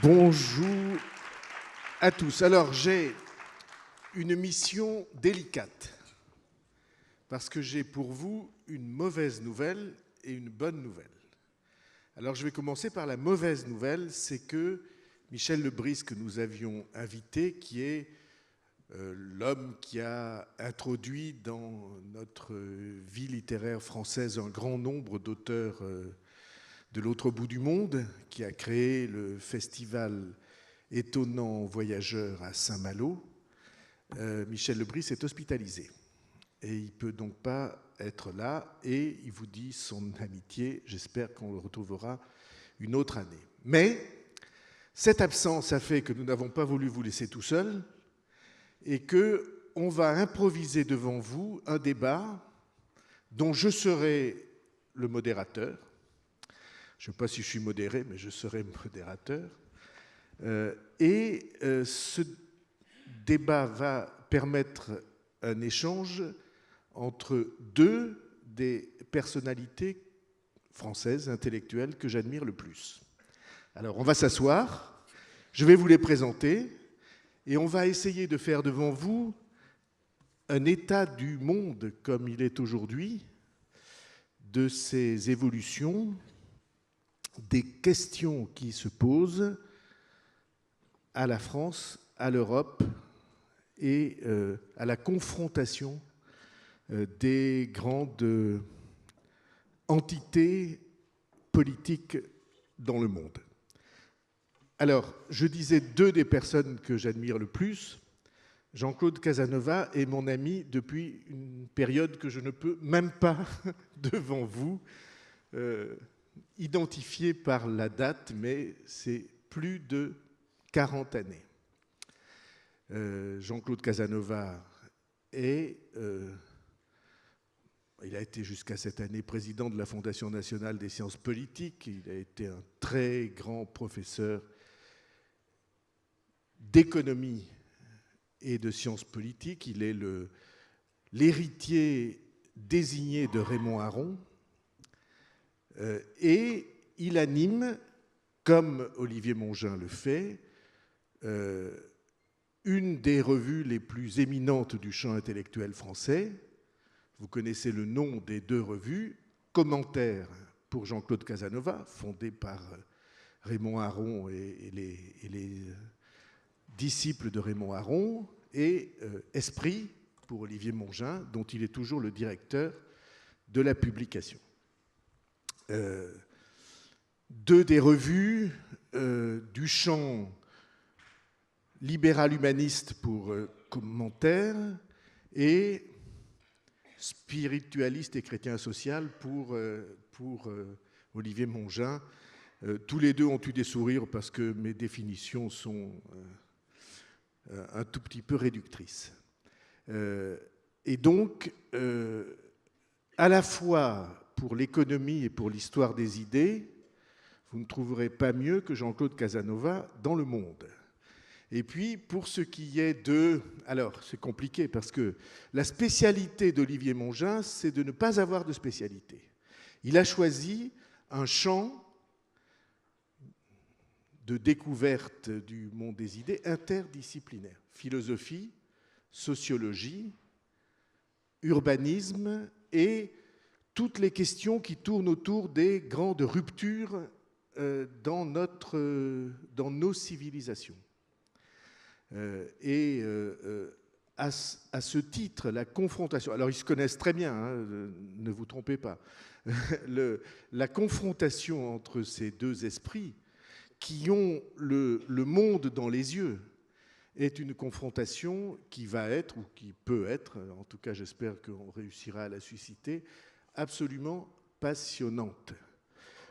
Bonjour à tous. Alors, j'ai une mission délicate parce que j'ai pour vous une mauvaise nouvelle et une bonne nouvelle. Alors, je vais commencer par la mauvaise nouvelle, c'est que Michel Lebris, que nous avions invité, qui est l'homme qui a introduit dans notre vie littéraire française un grand nombre d'auteurs de l'autre bout du monde, qui a créé le festival Étonnant Voyageur à Saint-Malo, Michel Lebris est hospitalisé. Et il ne peut donc pas être là, et il vous dit son amitié. J'espère qu'on le retrouvera une autre année. Mais cette absence a fait que nous n'avons pas voulu vous laisser tout seul, et qu'on va improviser devant vous un débat dont je serai le modérateur. Je ne sais pas si je suis modéré, mais je serai modérateur. Ce débat va permettre un échange entre deux des personnalités françaises, intellectuelles, que j'admire le plus. Alors, on va s'asseoir, je vais vous les présenter, et on va essayer de faire devant vous un état du monde comme il est aujourd'hui, de ses évolutions, des questions qui se posent à la France, à l'Europe et à la confrontation des grandes entités politiques dans le monde. Alors, je disais deux des personnes que j'admire le plus. Jean-Claude Casanova est mon ami depuis une période que je ne peux même pas, devant vous, identifier par la date, mais c'est plus de 40 années. Jean-Claude Casanova il a été jusqu'à cette année président de la Fondation nationale des sciences politiques. Il a été un très grand professeur d'économie et de sciences politiques. Il est l'héritier désigné de Raymond Aron. Et il anime, comme Olivier Mongin le fait, une des revues les plus éminentes du champ intellectuel français. Vous connaissez le nom des deux revues, Commentaires pour Jean-Claude Casanova, fondé par Raymond Aron et les disciples de Raymond Aron, et Esprit pour Olivier Mongin, dont il est toujours le directeur de la publication. Deux des revues du champ libéral-humaniste pour Commentaires et spiritualiste et chrétien-social pour Olivier Mongin. Tous les deux ont eu des sourires parce que mes définitions sont un tout petit peu réductrices. Et donc, à la fois pour l'économie et pour l'histoire des idées, vous ne trouverez pas mieux que Jean-Claude Casanova dans le monde. Et puis, pour ce qui est de... Alors, c'est compliqué parce que la spécialité d'Olivier Mongin, c'est de ne pas avoir de spécialité. Il a choisi un champ de découverte du monde des idées interdisciplinaire. Philosophie, sociologie, urbanisme et toutes les questions qui tournent autour des grandes ruptures dans nos civilisations. À ce titre, la confrontation... Alors, ils se connaissent très bien, hein, ne vous trompez pas. La confrontation entre ces deux esprits qui ont le monde dans les yeux est une confrontation qui va être, ou qui peut être, en tout cas j'espère qu'on réussira à la susciter, absolument passionnante.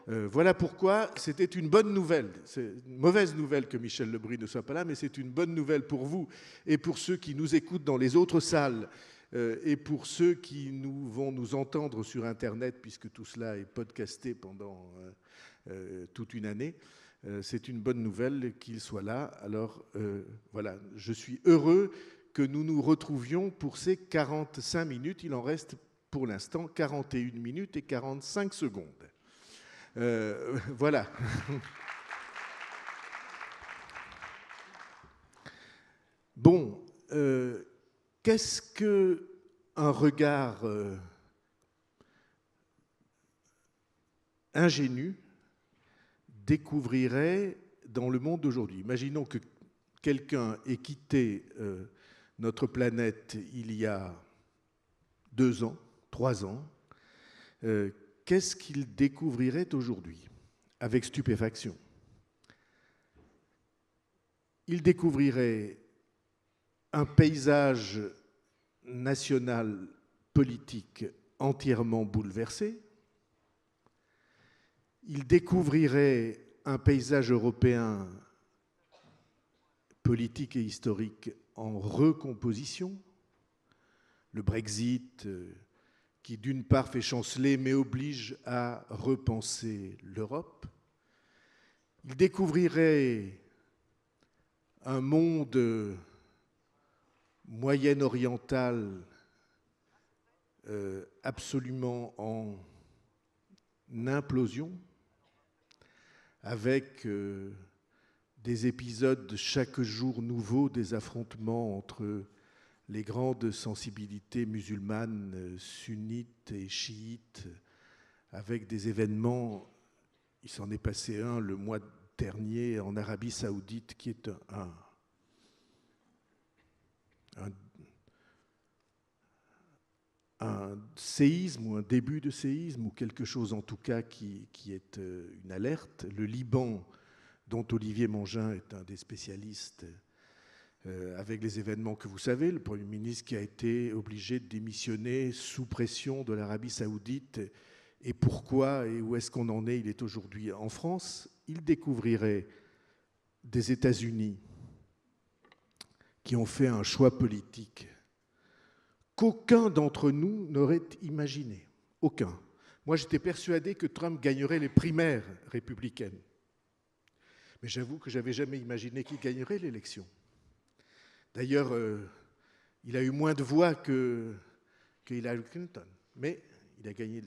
Voilà pourquoi c'était une bonne nouvelle. C'est une mauvaise nouvelle que Michel Lebris ne soit pas là, mais c'est une bonne nouvelle pour vous et pour ceux qui nous écoutent dans les autres salles et pour ceux qui vont nous entendre sur Internet, puisque tout cela est podcasté pendant toute une année. C'est une bonne nouvelle qu'il soit là. Alors voilà, je suis heureux que nous nous retrouvions pour ces 45 minutes. Il en reste pour l'instant 41 minutes et 45 secondes. Voilà. Bon, qu'est-ce qu'un regard ingénu découvrirait dans le monde d'aujourd'hui? Imaginons que quelqu'un ait quitté notre planète il y a 2 ans, 3 ans. Qu'est-ce qu'il découvrirait aujourd'hui avec stupéfaction? Il découvrirait un paysage national politique entièrement bouleversé. Il découvrirait un paysage européen politique et historique en recomposition. Le Brexit, qui d'une part fait chanceler, mais oblige à repenser l'Europe. Il découvrirait un monde moyen-oriental absolument en implosion, avec des épisodes chaque jour nouveaux, des affrontements entre les grandes sensibilités musulmanes, sunnites et chiites, avec des événements, il s'en est passé un le mois dernier en Arabie Saoudite, qui est un séisme ou un début de séisme, ou quelque chose en tout cas qui est une alerte. Le Liban, dont Olivier Mangin est un des spécialistes, avec les événements que vous savez, le Premier ministre qui a été obligé de démissionner sous pression de l'Arabie Saoudite, et pourquoi et où est-ce qu'on en est, il est aujourd'hui en France. Il découvrirait des États-Unis qui ont fait un choix politique qu'aucun d'entre nous n'aurait imaginé. Aucun. Moi, j'étais persuadé que Trump gagnerait les primaires républicaines. Mais j'avoue que je n'avais jamais imaginé qu'il gagnerait l'élection. D'ailleurs, il a eu moins de voix que Hillary Clinton. Mais il a gagné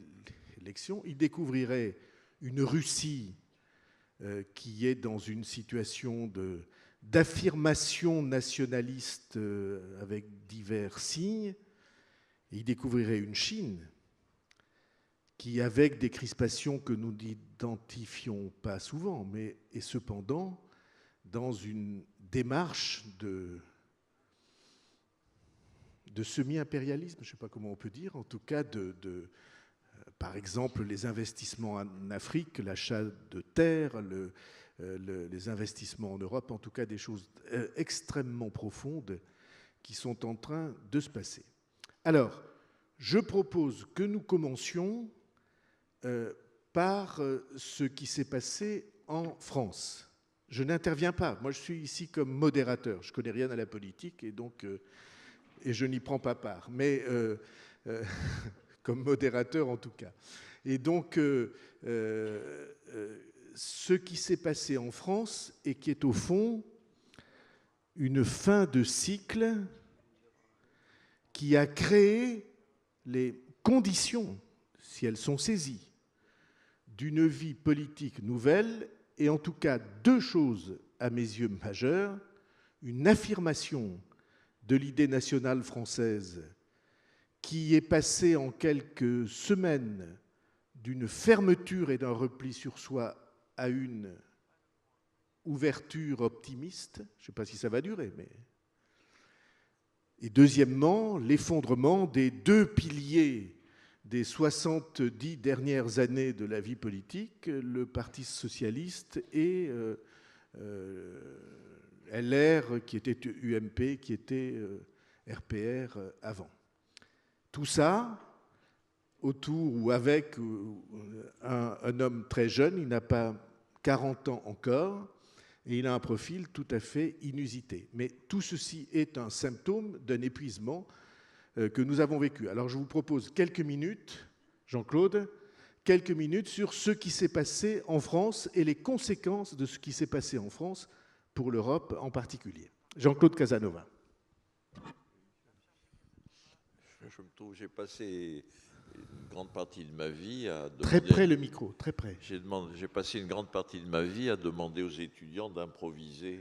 l'élection. Il découvrirait une Russie qui est dans une situation d'affirmation nationaliste avec divers signes. Et il découvrirait une Chine qui, avec des crispations que nous n'identifions pas souvent, mais est cependant dans une démarche de semi-impérialisme, je ne sais pas comment on peut dire, en tout cas par exemple les investissements en Afrique, l'achat de terres, les investissements en Europe, en tout cas des choses extrêmement profondes qui sont en train de se passer. Alors, je propose que nous commencions par ce qui s'est passé en France. Je n'interviens pas, moi je suis ici comme modérateur, je ne connais rien à la politique et donc et je n'y prends pas part, mais comme modérateur en tout cas. Et donc ce qui s'est passé en France et qui est au fond une fin de cycle qui a créé les conditions, si elles sont saisies, d'une vie politique nouvelle, et en tout cas 2 choses à mes yeux majeures: une affirmation de l'idée nationale française qui est passée en quelques semaines d'une fermeture et d'un repli sur soi à une ouverture optimiste. Je ne sais pas si ça va durer, mais... Et deuxièmement, l'effondrement des 2 piliers des 70 dernières années de la vie politique, le Parti socialiste et LR, qui était UMP, qui était RPR avant. Tout ça autour ou avec un homme très jeune, il n'a pas 40 ans encore, et il a un profil tout à fait inusité. Mais tout ceci est un symptôme d'un épuisement que nous avons vécu. Alors je vous propose quelques minutes, Jean-Claude, quelques minutes sur ce qui s'est passé en France et les conséquences de ce qui s'est passé en France pour l'Europe en particulier. Jean-Claude Casanova. Je me trouve, j'ai passé une grande partie de ma vie à demander... Très près le micro, très près. J'ai passé une grande partie de ma vie à demander aux étudiants d'improviser.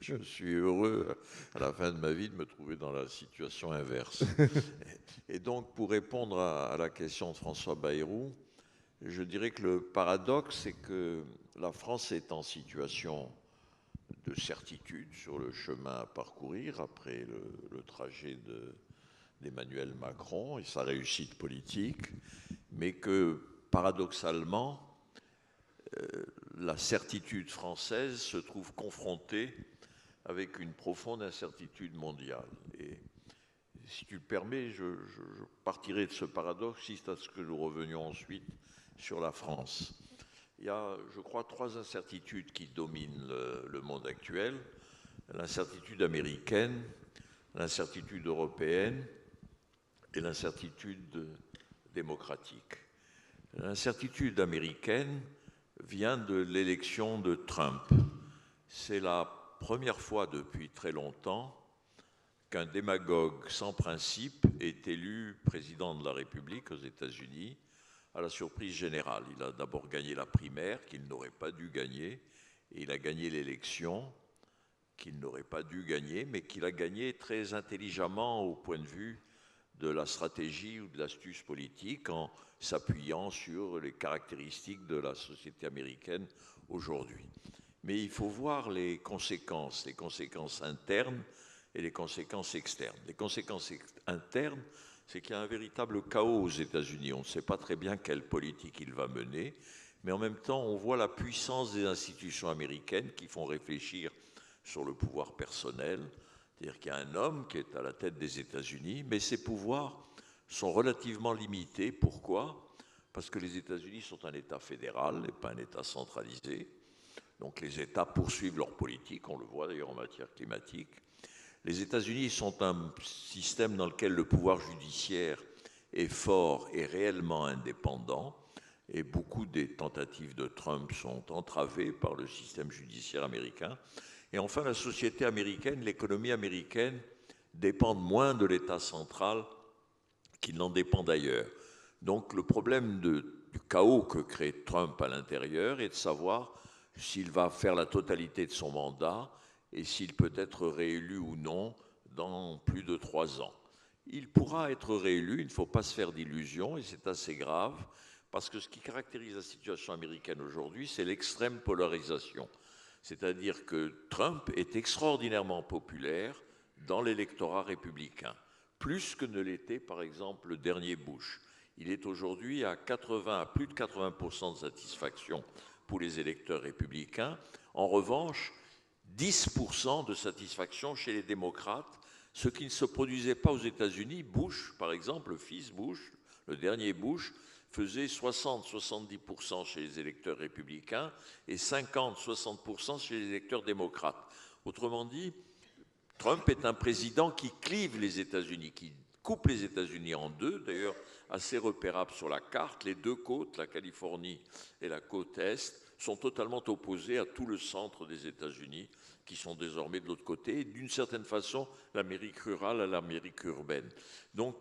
Je suis heureux, à la fin de ma vie, de me trouver dans la situation inverse. Et donc, pour répondre à la question de François Bayrou, je dirais que le paradoxe, c'est que la France est en situation de certitude sur le chemin à parcourir après le trajet d'Emmanuel Macron et sa réussite politique, mais que, paradoxalement, la certitude française se trouve confrontée avec une profonde incertitude mondiale. Et si tu le permets, je partirai de ce paradoxe, quitte à ce que nous revenions ensuite sur la France. Il y a, je crois, 3 incertitudes qui dominent le monde actuel. L'incertitude américaine, l'incertitude européenne et l'incertitude démocratique. L'incertitude américaine vient de l'élection de Trump. C'est la première fois depuis très longtemps qu'un démagogue sans principe est élu président de la République aux États-Unis à la surprise générale. Il a d'abord gagné la primaire qu'il n'aurait pas dû gagner et il a gagné l'élection qu'il n'aurait pas dû gagner, mais qu'il a gagné très intelligemment au point de vue de la stratégie ou de l'astuce politique en s'appuyant sur les caractéristiques de la société américaine aujourd'hui. Mais il faut voir les conséquences internes et les conséquences externes. Les conséquences internes, c'est qu'il y a un véritable chaos aux États-Unis. On ne sait pas très bien quelle politique il va mener, mais en même temps, on voit la puissance des institutions américaines qui font réfléchir sur le pouvoir personnel. C'est-à-dire qu'il y a un homme qui est à la tête des États-Unis, mais ses pouvoirs sont relativement limités. Pourquoi ? Parce que les États-Unis sont un État fédéral et pas un État centralisé. Donc les États poursuivent leur politique, on le voit d'ailleurs en matière climatique. Les États-Unis sont un système dans lequel le pouvoir judiciaire est fort et réellement indépendant, et beaucoup des tentatives de Trump sont entravées par le système judiciaire américain. Et enfin, la société américaine, l'économie américaine dépendent moins de l'État central qu'ils n'en dépendent ailleurs. Donc le problème du chaos que crée Trump à l'intérieur est de savoir s'il va faire la totalité de son mandat et s'il peut être réélu ou non dans plus de 3 ans. Il pourra être réélu, il ne faut pas se faire d'illusions, et c'est assez grave, parce que ce qui caractérise la situation américaine aujourd'hui, c'est l'extrême polarisation. C'est-à-dire que Trump est extraordinairement populaire dans l'électorat républicain, plus que ne l'était par exemple le dernier Bush. Il est aujourd'hui à plus de 80% de satisfaction pour les électeurs républicains. En revanche, 10% de satisfaction chez les démocrates, ce qui ne se produisait pas aux États-Unis. Bush, par exemple, le fils Bush, le dernier Bush, faisait 60-70% chez les électeurs républicains et 50-60% chez les électeurs démocrates. Autrement dit, Trump est un président qui clive les États-Unis, qui coupe les États-Unis en deux, d'ailleurs assez repérable sur la carte. Les deux côtes, la Californie et la côte Est, sont totalement opposées à tout le centre des États-Unis, qui sont désormais de l'autre côté, et d'une certaine façon, l'Amérique rurale à l'Amérique urbaine. Donc,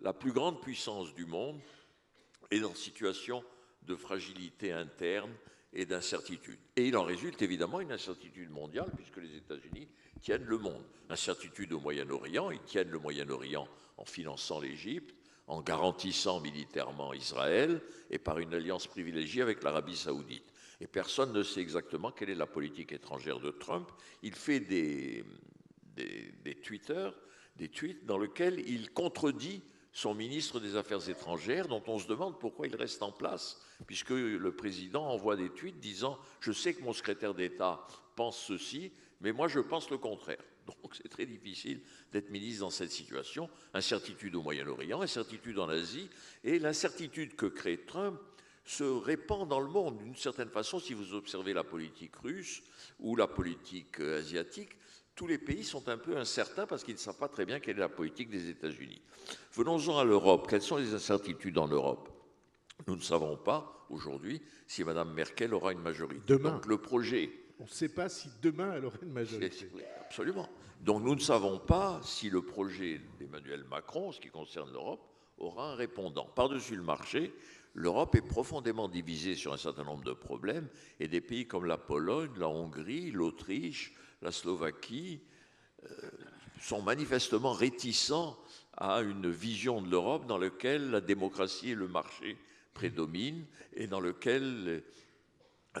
la plus grande puissance du monde est en situation de fragilité interne et d'incertitude. Et il en résulte évidemment une incertitude mondiale, puisque les États-Unis tiennent le monde. Incertitude au Moyen-Orient, ils tiennent le Moyen-Orient en finançant l'Égypte, en garantissant militairement Israël et par une alliance privilégiée avec l'Arabie saoudite. Et personne ne sait exactement quelle est la politique étrangère de Trump. Il fait des tweets dans lesquels il contredit son ministre des Affaires étrangères, dont on se demande pourquoi il reste en place, puisque le président envoie des tweets disant « Je sais que mon secrétaire d'État pense ceci, mais moi je pense le contraire ». Donc c'est très difficile d'être ministre dans cette situation. Incertitude au Moyen-Orient, incertitude en Asie, et l'incertitude que crée Trump se répand dans le monde. D'une certaine façon, si vous observez la politique russe ou la politique asiatique, tous les pays sont un peu incertains parce qu'ils ne savent pas très bien quelle est la politique des États-Unis. Venons-en à l'Europe. Quelles sont les incertitudes en Europe ? Nous ne savons pas aujourd'hui si Mme Merkel aura une majorité. Demain. Donc le projet... On ne sait pas si demain elle aura une majorité. Oui, absolument. Donc nous ne savons pas si le projet d'Emmanuel Macron, en ce qui concerne l'Europe, aura un répondant. Par-dessus le marché, l'Europe est profondément divisée sur un certain nombre de problèmes et des pays comme la Pologne, la Hongrie, l'Autriche, la Slovaquie sont manifestement réticents à une vision de l'Europe dans laquelle la démocratie et le marché prédominent et dans lequel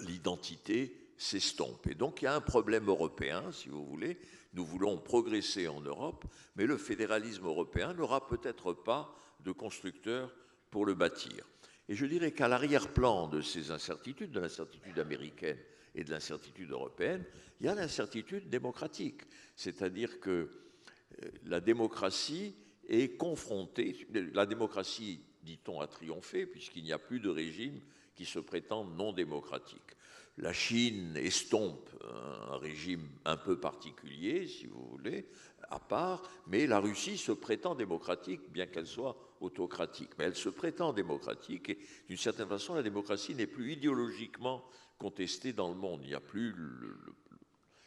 l'identité s'estompe. Et donc il y a un problème européen, si vous voulez. Nous voulons progresser en Europe, mais le fédéralisme européen n'aura peut-être pas de constructeur pour le bâtir. Et je dirais qu'à l'arrière-plan de ces incertitudes, de l'incertitude américaine et de l'incertitude européenne, il y a l'incertitude démocratique. C'est-à-dire que la démocratie est confrontée, la démocratie, dit-on, a triomphé, puisqu'il n'y a plus de régime qui se prétendent non démocratiques. La Chine estompe un régime un peu particulier, si vous voulez, à part, mais la Russie se prétend démocratique, bien qu'elle soit autocratique. Mais elle se prétend démocratique et d'une certaine façon, la démocratie n'est plus idéologiquement contestée dans le monde. Il n'y a plus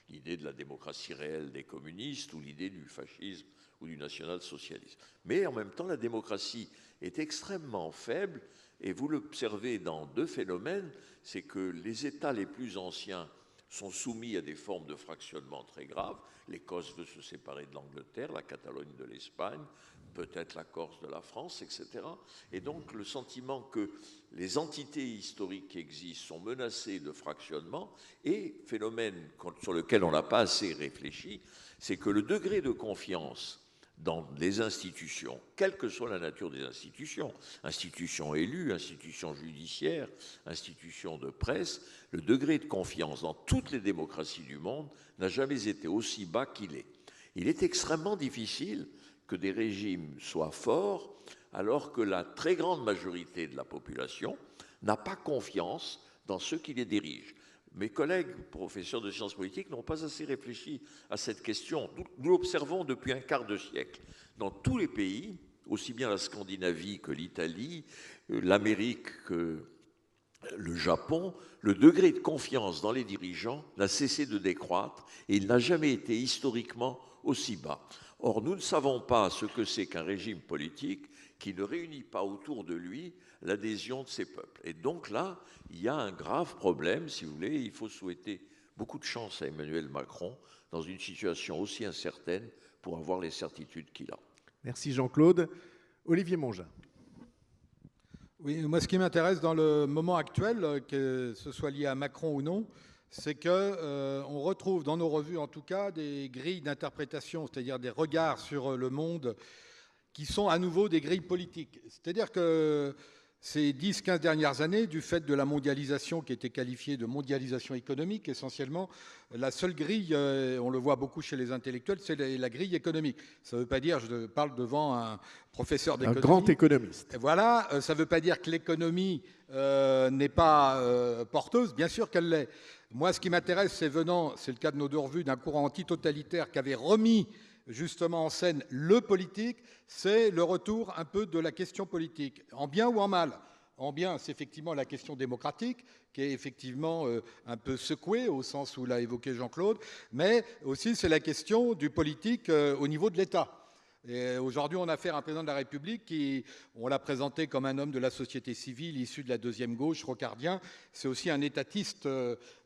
l'idée de la démocratie réelle des communistes ou l'idée du fascisme ou du national-socialisme. Mais en même temps, la démocratie est extrêmement faible et vous l'observez dans deux phénomènes, c'est que les États les plus anciens sont soumis à des formes de fractionnement très graves. L'Écosse veut se séparer de l'Angleterre, la Catalogne de l'Espagne, peut-être la Corse de la France, etc. Et donc le sentiment que les entités historiques qui existent sont menacées de fractionnement et phénomène sur lequel on n'a pas assez réfléchi, c'est que le degré de confiance dans les institutions, quelle que soit la nature des institutions, institutions élues, institutions judiciaires, institutions de presse, le degré de confiance dans toutes les démocraties du monde n'a jamais été aussi bas qu'il est. Il est extrêmement difficile que des régimes soient forts alors que la très grande majorité de la population n'a pas confiance dans ceux qui les dirigent. Mes collègues professeurs de sciences politiques n'ont pas assez réfléchi à cette question. Nous l'observons depuis un quart de siècle. Dans tous les pays, aussi bien la Scandinavie que l'Italie, l'Amérique que le Japon, le degré de confiance dans les dirigeants n'a cessé de décroître et il n'a jamais été historiquement aussi bas. Or, nous ne savons pas ce que c'est qu'un régime politique qui ne réunit pas autour de lui l'adhésion de ses peuples. Et donc là, il y a un grave problème, si vous voulez. Il faut souhaiter beaucoup de chance à Emmanuel Macron dans une situation aussi incertaine pour avoir les certitudes qu'il a. Merci Jean-Claude. Olivier Mongin. Oui, moi ce qui m'intéresse dans le moment actuel, que ce soit lié à Macron ou non, c'est qu'on retrouve dans nos revues en tout cas des grilles d'interprétation, c'est-à-dire des regards sur le monde qui sont à nouveau des grilles politiques. C'est-à-dire que ces 10-15 dernières années, du fait de la mondialisation qui était qualifiée de mondialisation économique essentiellement, la seule grille, on le voit beaucoup chez les intellectuels, c'est la grille économique. Ça ne veut pas dire, je parle devant un professeur d'économie. Un grand économiste. Et voilà, ça ne veut pas dire que l'économie n'est pas porteuse, bien sûr qu'elle l'est. Moi, ce qui m'intéresse, c'est le cas de nos deux revues, d'un courant antitotalitaire qui avait remis justement en scène le politique, c'est le retour un peu de la question politique, en bien ou en mal. En bien, c'est effectivement la question démocratique, qui est effectivement un peu secouée, au sens où l'a évoqué Jean-Claude, mais aussi c'est la question du politique au niveau de l'État. Et aujourd'hui, on a affaire à un président de la République qui, on l'a présenté comme un homme de la société civile, issu de la deuxième gauche, rocardien. C'est aussi un étatiste,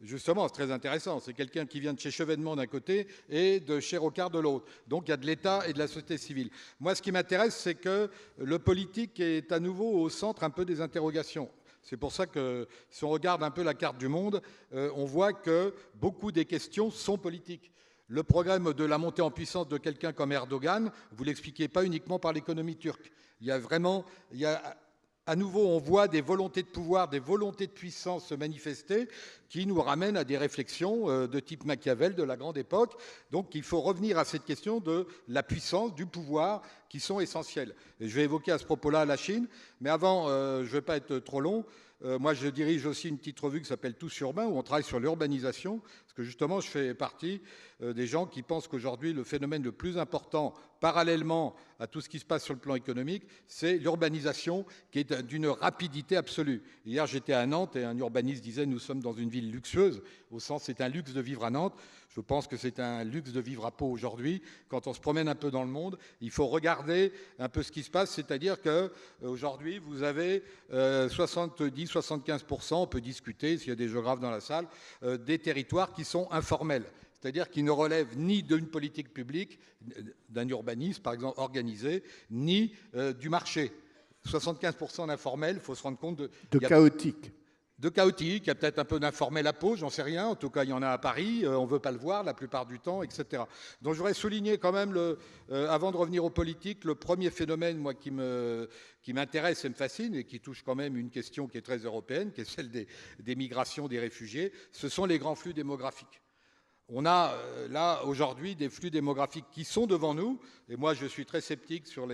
justement, c'est très intéressant. C'est quelqu'un qui vient de chez Chevènement d'un côté et de chez Rocard de l'autre. Donc il y a de l'État et de la société civile. Moi, ce qui m'intéresse, c'est que le politique est à nouveau au centre un peu des interrogations. C'est pour ça que si on regarde un peu la carte du monde, on voit que beaucoup des questions sont politiques. Le programme de la montée en puissance de quelqu'un comme Erdogan, vous ne l'expliquez pas uniquement par l'économie turque. À nouveau, on voit des volontés de pouvoir, des volontés de puissance se manifester qui nous ramènent à des réflexions de type Machiavel de la grande époque. Donc il faut revenir à cette question de la puissance, du pouvoir, qui sont essentielles. Et je vais évoquer à ce propos-là la Chine, mais avant, je ne vais pas être trop long. Moi, je dirige aussi une petite revue qui s'appelle Tous Urbains, où on travaille sur l'urbanisation, parce que justement, je fais partie des gens qui pensent qu'aujourd'hui, le phénomène le plus important, parallèlement à tout ce qui se passe sur le plan économique, c'est l'urbanisation, qui est d'une rapidité absolue. Hier, j'étais à Nantes, et un urbaniste disait « Nous sommes dans une ville luxueuse », au sens c'est un luxe de vivre à Nantes. Je pense que c'est un luxe de vivre à Pau aujourd'hui. Quand on se promène un peu dans le monde, il faut regarder regardez un peu ce qui se passe, c'est-à-dire qu'aujourd'hui, vous avez 70-75%, on peut discuter s'il y a des géographes dans la salle, des territoires qui sont informels. C'est-à-dire qui ne relèvent ni d'une politique publique, d'un urbanisme, par exemple, organisé, ni du marché. 75% d'informels, il faut se rendre compte de chaotique. De chaotique, il y a peut-être un peu d'informel à Pau, j'en sais rien. En tout cas, il y en a à Paris, on ne veut pas le voir la plupart du temps, etc. Donc je voudrais souligner quand même, avant de revenir aux politiques, le premier phénomène moi, qui m'intéresse et me fascine et qui touche quand même une question qui est très européenne, qui est celle des migrations, des réfugiés, ce sont les grands flux démographiques. On a là aujourd'hui des flux démographiques qui sont devant nous, et moi je suis très sceptique sur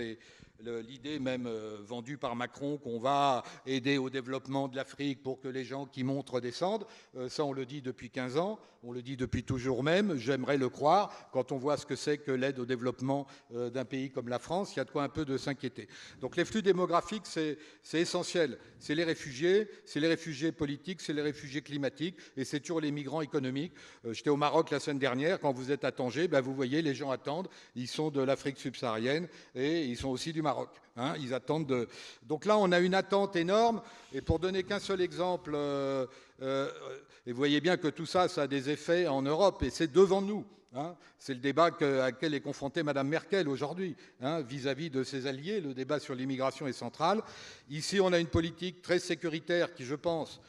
l'idée même vendue par Macron qu'on va aider au développement de l'Afrique pour que les gens qui montent redescendent. Ça on le dit depuis 15 ans, on le dit depuis toujours même, j'aimerais le croire, quand on voit ce que c'est que l'aide au développement d'un pays comme la France, il y a de quoi un peu de s'inquiéter. Donc les flux démographiques c'est essentiel, c'est les réfugiés politiques, c'est les réfugiés climatiques et c'est toujours les migrants économiques. J'étais au Maroc la semaine dernière, quand vous êtes à Tanger, ben vous voyez les gens attendent, ils sont de l'Afrique subsaharienne et ils sont aussi du Maroc. Hein, ils attendent Donc là, on a une attente énorme. Et pour donner qu'un seul exemple, et vous voyez bien que tout ça, ça a des effets en Europe et c'est devant nous. Hein. C'est le débat à quel est confrontée Mme Merkel aujourd'hui, hein, vis-à-vis de ses alliés. Le débat sur l'immigration est central. Ici, on a une politique très sécuritaire qui, je pense,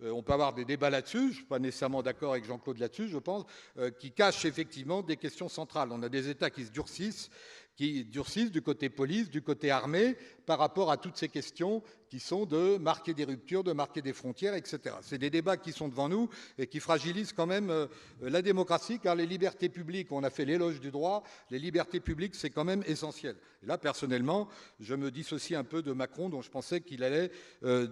on peut avoir des débats là-dessus, je ne suis pas nécessairement d'accord avec Jean-Claude là-dessus, je pense, qui cache effectivement des questions centrales. On a des États qui se durcissent du côté police, du côté armée, par rapport à toutes ces questions qui sont de marquer des ruptures, de marquer des frontières, etc. C'est des débats qui sont devant nous et qui fragilisent quand même la démocratie, car les libertés publiques, on a fait l'éloge du droit, les libertés publiques, c'est quand même essentiel. Et là, personnellement, je me dissocie un peu de Macron, dont je pensais qu'il allait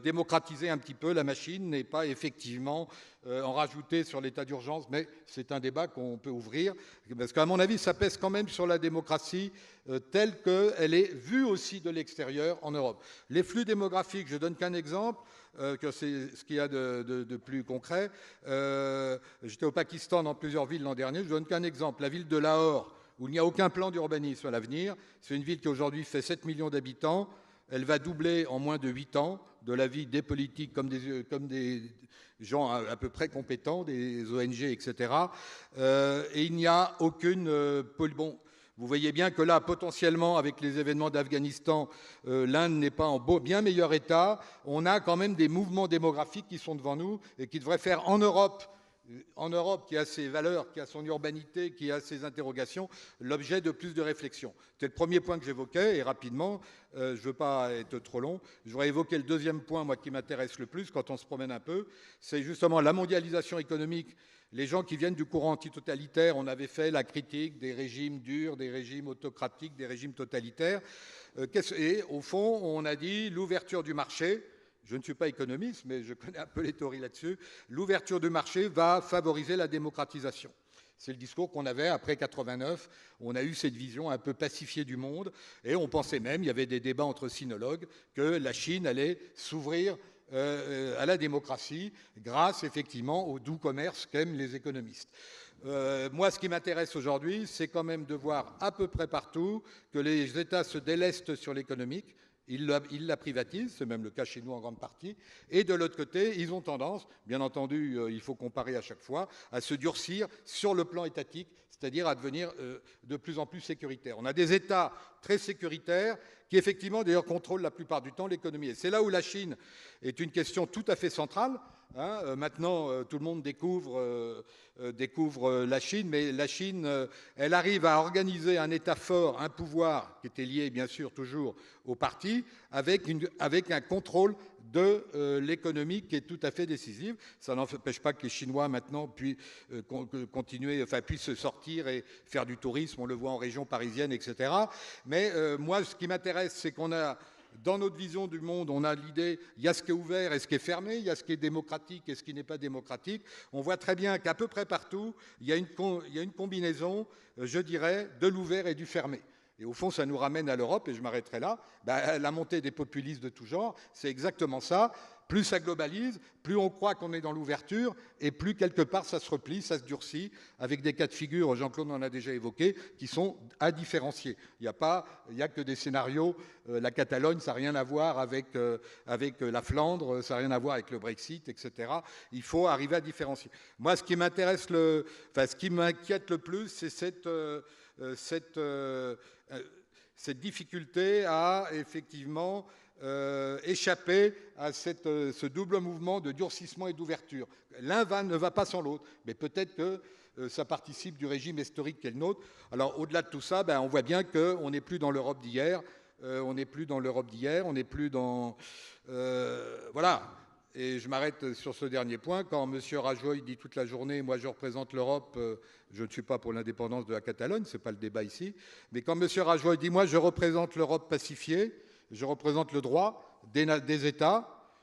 démocratiser un petit peu la machine, et pas effectivement en rajouter sur l'état d'urgence, mais c'est un débat qu'on peut ouvrir, parce qu'à mon avis, ça pèse quand même sur la démocratie telle qu'elle est vue aussi de l'extérieur en Europe. Les flux démographiques, je ne donne qu'un exemple, que c'est ce qu'il y a de plus concret. J'étais au Pakistan dans plusieurs villes l'an dernier, je ne donne qu'un exemple. La ville de Lahore, où il n'y a aucun plan d'urbanisme à l'avenir, c'est une ville qui aujourd'hui fait 7 millions d'habitants, elle va doubler en moins de 8 ans, de l'avis des politiques comme des gens à peu près compétents, des ONG, etc. Et il n'y a aucune... Bon, vous voyez bien que là, potentiellement, avec les événements d'Afghanistan, l'Inde n'est pas en bien meilleur état. On a quand même des mouvements démographiques qui sont devant nous et qui devraient faire en Europe, qui a ses valeurs, qui a son urbanité, qui a ses interrogations, l'objet de plus de réflexion. C'était le premier point que j'évoquais, et rapidement, je ne veux pas être trop long, je voudrais évoquer le deuxième point, moi, qui m'intéresse le plus quand on se promène un peu, c'est justement la mondialisation économique. Les gens qui viennent du courant antitotalitaire, on avait fait la critique des régimes durs, des régimes autocratiques, des régimes totalitaires, et au fond, on a dit l'ouverture du marché. Je ne suis pas économiste, mais je connais un peu les théories là-dessus. L'ouverture du marché va favoriser la démocratisation. C'est le discours qu'on avait après 89. On a eu cette vision un peu pacifiée du monde. Et on pensait même, il y avait des débats entre sinologues, que la Chine allait s'ouvrir à la démocratie grâce effectivement au doux commerce qu'aiment les économistes. Moi, ce qui m'intéresse aujourd'hui, c'est quand même de voir à peu près partout que les États se délestent sur l'économique. Ils la privatisent, c'est même le cas chez nous en grande partie. Et de l'autre côté, ils ont tendance, bien entendu, il faut comparer à chaque fois, à se durcir sur le plan étatique, c'est-à-dire à devenir de plus en plus sécuritaires. On a des États très sécuritaires qui, effectivement, d'ailleurs, contrôlent la plupart du temps l'économie. Et c'est là où la Chine est une question tout à fait centrale. Hein. Maintenant, tout le monde découvre la Chine, mais la Chine, elle arrive à organiser un État fort, un pouvoir qui était lié, bien sûr, toujours au parti, avec un contrôle de l'économie qui est tout à fait décisive. Ça n'empêche pas que les Chinois, maintenant, puissent sortir et faire du tourisme. On le voit en région parisienne, etc. Mais moi, ce qui m'intéresse, c'est qu'on a... Dans notre vision du monde, on a l'idée, il y a ce qui est ouvert et ce qui est fermé, il y a ce qui est démocratique et ce qui n'est pas démocratique. On voit très bien qu'à peu près partout, il y a une combinaison, je dirais, de l'ouvert et du fermé. Et au fond, ça nous ramène à l'Europe, et je m'arrêterai là. La montée des populistes de tout genre, c'est exactement ça. Plus ça globalise, plus on croit qu'on est dans l'ouverture, et plus quelque part ça se replie, ça se durcit, avec des cas de figure, Jean-Claude en a déjà évoqué, qui sont à différencier. Il n'y a que des scénarios, la Catalogne, ça n'a rien à voir avec la Flandre, ça n'a rien à voir avec le Brexit, etc. Il faut arriver à différencier. Moi, ce qui m'inquiète le plus, c'est cette difficulté à effectivement échapper à ce double mouvement de durcissement et d'ouverture. L'un ne va pas sans l'autre, mais peut-être que ça participe du régime historique qui est le nôtre. Alors au-delà de tout ça, on voit bien qu'on n'est plus dans l'Europe d'hier, on n'est plus dans l'Europe d'hier, on n'est plus dans... voilà. Et je m'arrête sur ce dernier point. Quand M. Rajoy dit toute la journée « moi je représente l'Europe, je ne suis pas pour l'indépendance de la Catalogne », ce n'est pas le débat ici, mais quand M. Rajoy dit « moi je représente l'Europe pacifiée, je représente le droit des États,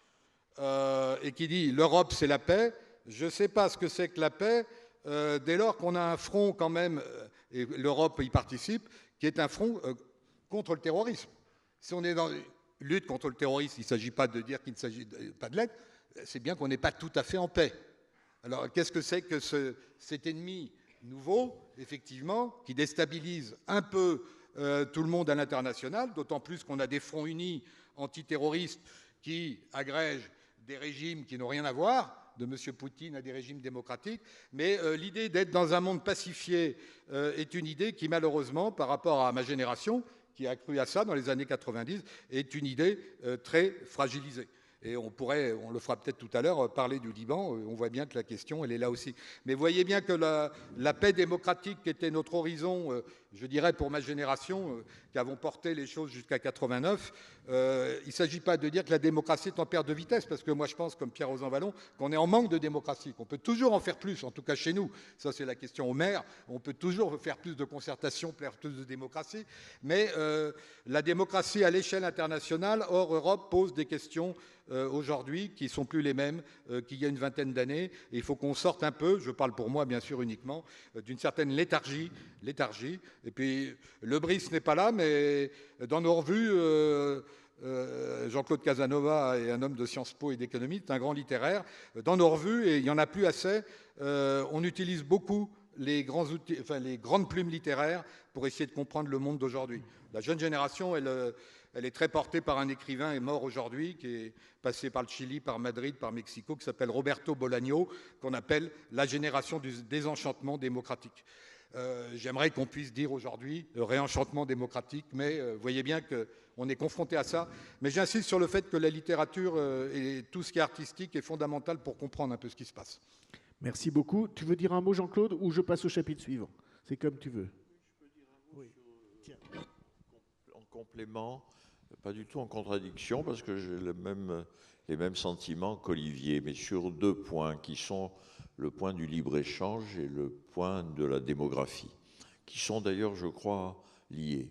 et qui dit « l'Europe c'est la paix », je ne sais pas ce que c'est que la paix, dès lors qu'on a un front quand même, et l'Europe y participe, qui est un front contre le terrorisme. Si on est dans lutte contre le terrorisme, il ne s'agit pas de dire qu'il ne s'agit pas de l'aide, c'est bien qu'on n'est pas tout à fait en paix. Alors qu'est-ce que c'est que cet ennemi nouveau, effectivement, qui déstabilise un peu tout le monde à l'international, d'autant plus qu'on a des fronts unis antiterroristes qui agrègent des régimes qui n'ont rien à voir, de M. Poutine à des régimes démocratiques, mais l'idée d'être dans un monde pacifié est une idée qui, malheureusement, par rapport à ma génération, qui a cru à ça dans les années 90, est une idée très fragilisée. Et on le fera peut-être tout à l'heure, parler du Liban. On voit bien que la question, elle est là aussi. Mais voyez bien que la paix démocratique qui était notre horizon, je dirais pour ma génération, qui avons porté les choses jusqu'à 89, il ne s'agit pas de dire que la démocratie est en perte de vitesse, parce que moi je pense, comme Pierre Rosanvallon, qu'on est en manque de démocratie, qu'on peut toujours en faire plus, en tout cas chez nous. Ça c'est la question au maire. On peut toujours faire plus de concertation, faire plus de démocratie. Mais la démocratie à l'échelle internationale, hors Europe, pose des questions aujourd'hui qui ne sont plus les mêmes qu'il y a une vingtaine d'années. Et il faut qu'on sorte un peu, je parle pour moi bien sûr uniquement, d'une certaine léthargie. Et puis le Brice n'est pas là, mais dans nos revues, Jean-Claude Casanova est un homme de Sciences Po et d'économie, c'est un grand littéraire. Dans nos revues, et il n'y en a plus assez, on utilise beaucoup les grandes plumes littéraires pour essayer de comprendre le monde d'aujourd'hui. La jeune génération, elle est très portée par un écrivain, est mort aujourd'hui, qui est passé par le Chili, par Madrid, par Mexico, qui s'appelle Roberto Bolaño, qu'on appelle la génération du désenchantement démocratique. J'aimerais qu'on puisse dire aujourd'hui réenchantement démocratique, mais vous voyez bien qu'on est confronté à ça. Mais j'insiste sur le fait que la littérature et tout ce qui est artistique est fondamental pour comprendre un peu ce qui se passe. Merci beaucoup. Tu veux dire un mot, Jean-Claude, ou je passe au chapitre suivant? C'est comme tu veux. Je peux dire un mot en complément, pas du tout en contradiction, parce que j'ai les mêmes sentiments qu'Olivier, mais sur deux points qui sont le point du libre-échange et le point de la démographie, qui sont d'ailleurs, je crois, liés.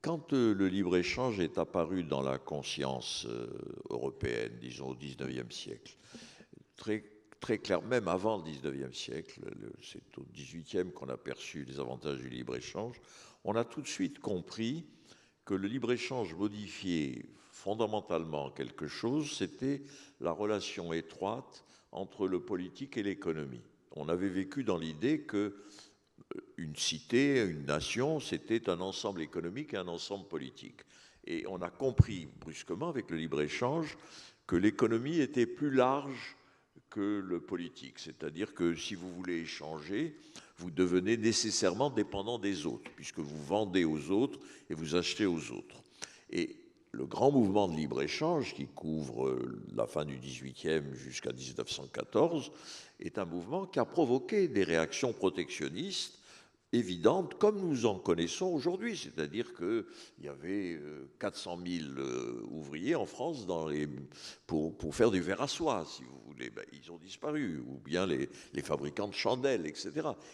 Quand le libre-échange est apparu dans la conscience européenne, disons au XIXe siècle, très clair, même avant le XIXe siècle, c'est au XVIIIe qu'on a perçu les avantages du libre-échange, on a tout de suite compris que le libre-échange modifiait fondamentalement quelque chose, c'était la relation étroite entre le politique et l'économie. On avait vécu dans l'idée qu'une cité, une nation, c'était un ensemble économique et un ensemble politique. Et on a compris brusquement avec le libre-échange que l'économie était plus large que le politique. C'est-à-dire que si vous voulez échanger, vous devenez nécessairement dépendant des autres, puisque vous vendez aux autres et vous achetez aux autres. Et le grand mouvement de libre-échange qui couvre la fin du XVIIIe jusqu'à 1914 est un mouvement qui a provoqué des réactions protectionnistes évidentes comme nous en connaissons aujourd'hui. C'est-à-dire qu'il y avait 400 000 ouvriers en France pour faire du verre à soie, si vous voulez. Ils ont disparu, ou bien les fabricants de chandelles, etc.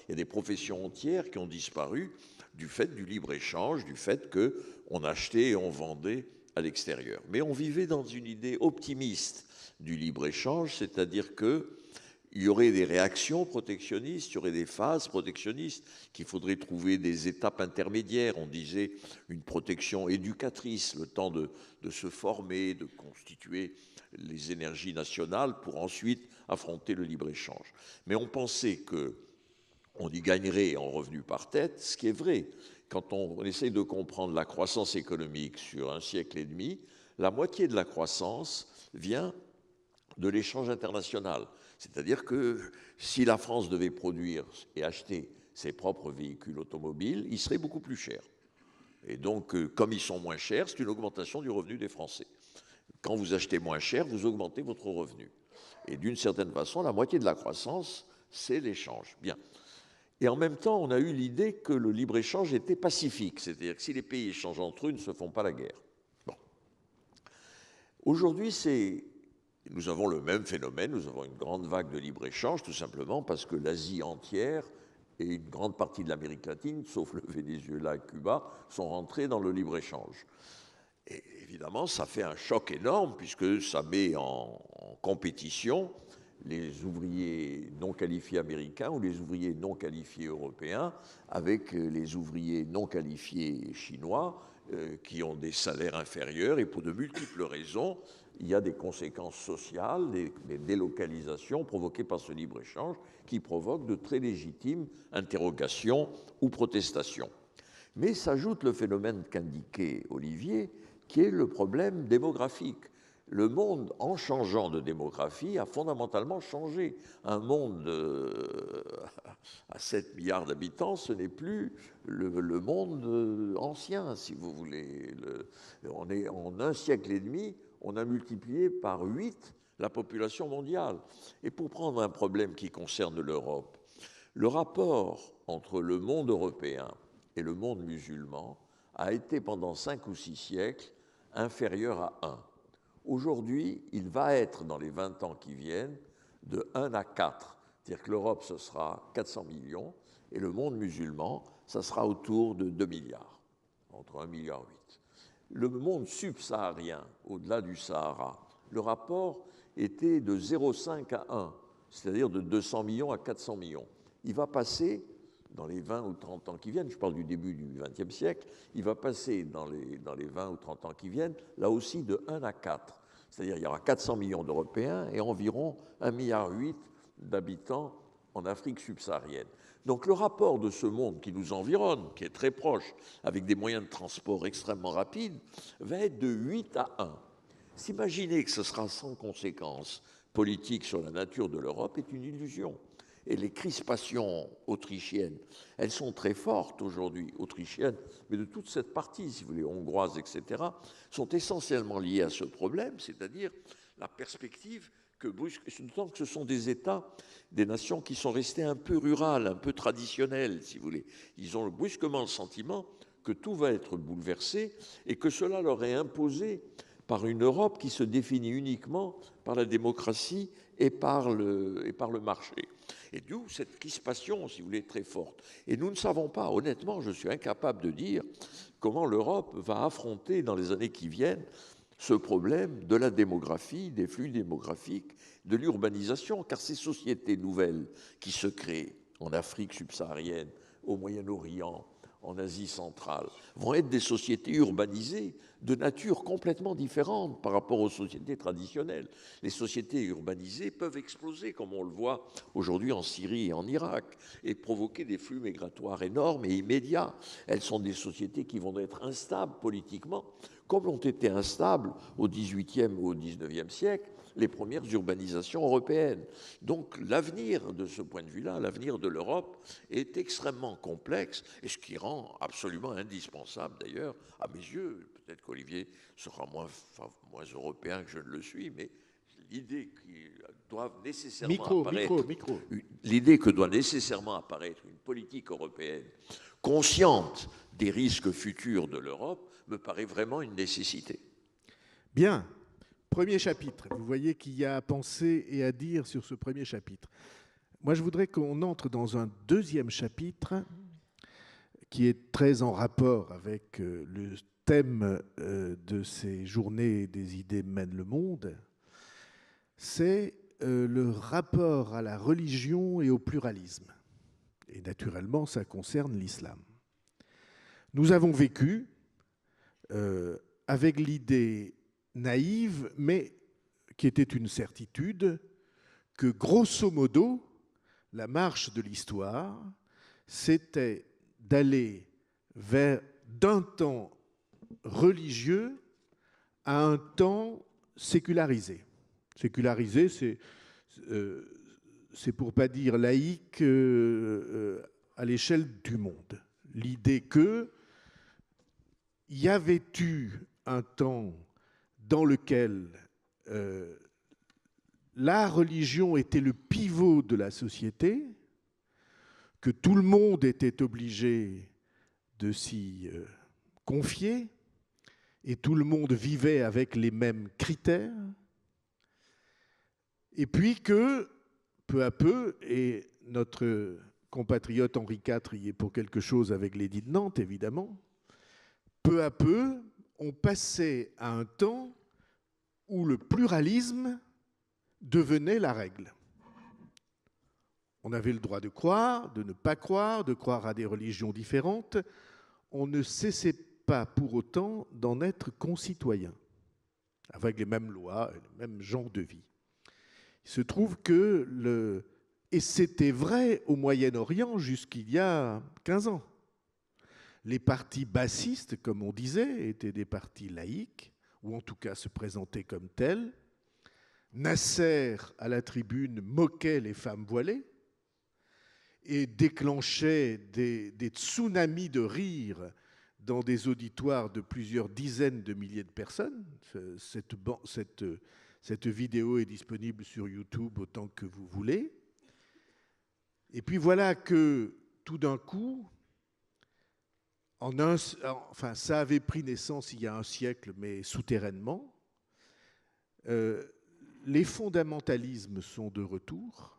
Il y a des professions entières qui ont disparu du fait du libre-échange, du fait qu'on achetait et on vendait à l'extérieur. Mais on vivait dans une idée optimiste du libre-échange, c'est-à-dire qu'il il y aurait des réactions protectionnistes, il y aurait des phases protectionnistes, qu'il faudrait trouver des étapes intermédiaires. On disait une protection éducatrice, le temps de se former, de constituer les énergies nationales pour ensuite affronter le libre-échange. Mais on pensait qu'on y gagnerait en revenus par tête, ce qui est vrai. Quand on essaie de comprendre la croissance économique sur un siècle et demi, la moitié de la croissance vient de l'échange international. C'est-à-dire que si la France devait produire et acheter ses propres véhicules automobiles, ils seraient beaucoup plus chers. Et donc, comme ils sont moins chers, c'est une augmentation du revenu des Français. Quand vous achetez moins cher, vous augmentez votre revenu. Et d'une certaine façon, la moitié de la croissance, c'est l'échange. Bien. Et en même temps, on a eu l'idée que le libre-échange était pacifique. C'est-à-dire que si les pays échangent entre eux, ils ne se font pas la guerre. Bon. Aujourd'hui, nous avons le même phénomène, nous avons une grande vague de libre-échange, tout simplement parce que l'Asie entière et une grande partie de l'Amérique latine, sauf le Venezuela et Cuba, sont rentrés dans le libre-échange. Et évidemment, ça fait un choc énorme puisque ça met en compétition les ouvriers non qualifiés américains ou les ouvriers non qualifiés européens avec les ouvriers non qualifiés chinois qui ont des salaires inférieurs et pour de multiples raisons, il y a des conséquences sociales, des délocalisations provoquées par ce libre-échange qui provoquent de très légitimes interrogations ou protestations. Mais s'ajoute le phénomène qu'indiquait Olivier, qui est le problème démographique. Le monde, en changeant de démographie, a fondamentalement changé. Un monde à 7 milliards d'habitants, ce n'est plus le monde ancien, si vous voulez. En un siècle et demi, on a multiplié par 8 la population mondiale. Et pour prendre un problème qui concerne l'Europe, le rapport entre le monde européen et le monde musulman a été pendant 5 ou 6 siècles inférieur à 1. Aujourd'hui, il va être, dans les 20 ans qui viennent, de 1 à 4. C'est-à-dire que l'Europe, ce sera 400 millions, et le monde musulman, ça sera autour de 2 milliards, entre 1,8 milliard. Le monde subsaharien, au-delà du Sahara, le rapport était de 0,5 à 1, c'est-à-dire de 200 millions à 400 millions. Il va passer, dans les 20 ou 30 ans qui viennent, je parle du début du XXe siècle, il va passer dans les 20 ou 30 ans qui viennent, là aussi de 1 à 4. C'est-à-dire qu'il y aura 400 millions d'Européens et environ 1,8 milliard d'habitants en Afrique subsaharienne. Donc le rapport de ce monde qui nous environne, qui est très proche, avec des moyens de transport extrêmement rapides, va être de 8 à 1. S'imaginer que ce sera sans conséquences politiques sur la nature de l'Europe est une illusion. Et les crispations autrichiennes, elles sont très fortes aujourd'hui, autrichiennes, mais de toute cette partie, si vous voulez, hongroise, etc., sont essentiellement liées à ce problème, c'est-à-dire la perspective que, d'autant que ce sont des États, des nations qui sont restées un peu rurales, un peu traditionnelles, si vous voulez. Ils ont brusquement le sentiment que tout va être bouleversé et que cela leur est imposé par une Europe qui se définit uniquement par la démocratie et par le marché. Et d'où cette crispation, si vous voulez, très forte. Et nous ne savons pas, honnêtement, je suis incapable de dire comment l'Europe va affronter dans les années qui viennent ce problème de la démographie, des flux démographiques, de l'urbanisation, car ces sociétés nouvelles qui se créent en Afrique subsaharienne, au Moyen-Orient, en Asie centrale, vont être des sociétés urbanisées de nature complètement différente par rapport aux sociétés traditionnelles. Les sociétés urbanisées peuvent exploser, comme on le voit aujourd'hui en Syrie et en Irak, et provoquer des flux migratoires énormes et immédiats. Elles sont des sociétés qui vont être instables politiquement, comme l'ont été instables au XVIIIe ou au XIXe siècle les premières urbanisations européennes. Donc l'avenir, de ce point de vue-là, l'avenir de l'Europe est extrêmement complexe, et ce qui rend absolument indispensable, d'ailleurs, à mes yeux, peut-être qu'Olivier sera moins européen que je ne le suis, mais l'idée que doit nécessairement apparaître une politique européenne consciente des risques futurs de l'Europe me paraît vraiment une nécessité. Bien. Premier chapitre. Vous voyez qu'il y a à penser et à dire sur ce premier chapitre. Moi, je voudrais qu'on entre dans un deuxième chapitre qui est très en rapport avec le thème de ces journées des idées mènent le monde. C'est le rapport à la religion et au pluralisme. Et naturellement, ça concerne l'islam. Nous avons vécu avec l'idée naïve, mais qui était une certitude, que grosso modo, la marche de l'histoire, c'était d'aller d'un temps religieux à un temps sécularisé. Sécularisé, c'est pour pas dire laïque à l'échelle du monde. L'idée qu'il y avait eu un temps dans lequel la religion était le pivot de la société, que tout le monde était obligé de s'y confier, et tout le monde vivait avec les mêmes critères, et puis que, peu à peu, et notre compatriote Henri IV y est pour quelque chose avec l'édit de Nantes, évidemment, peu à peu, on passait à un temps où le pluralisme devenait la règle. On avait le droit de croire, de ne pas croire, de croire à des religions différentes. On ne cessait pas pour autant d'en être concitoyen, avec les mêmes lois, le même genre de vie. Il se trouve que, et c'était vrai au Moyen-Orient jusqu'il y a 15 ans, les partis bassistes, comme on disait, étaient des partis laïques, ou en tout cas se présentaient comme tels. Nasser, à la tribune, moquait les femmes voilées et déclenchait des tsunamis de rire dans des auditoires de plusieurs dizaines de milliers de personnes. Cette vidéo est disponible sur YouTube autant que vous voulez. Et puis voilà que tout d'un coup, ça avait pris naissance il y a un siècle, mais souterrainement, les fondamentalismes sont de retour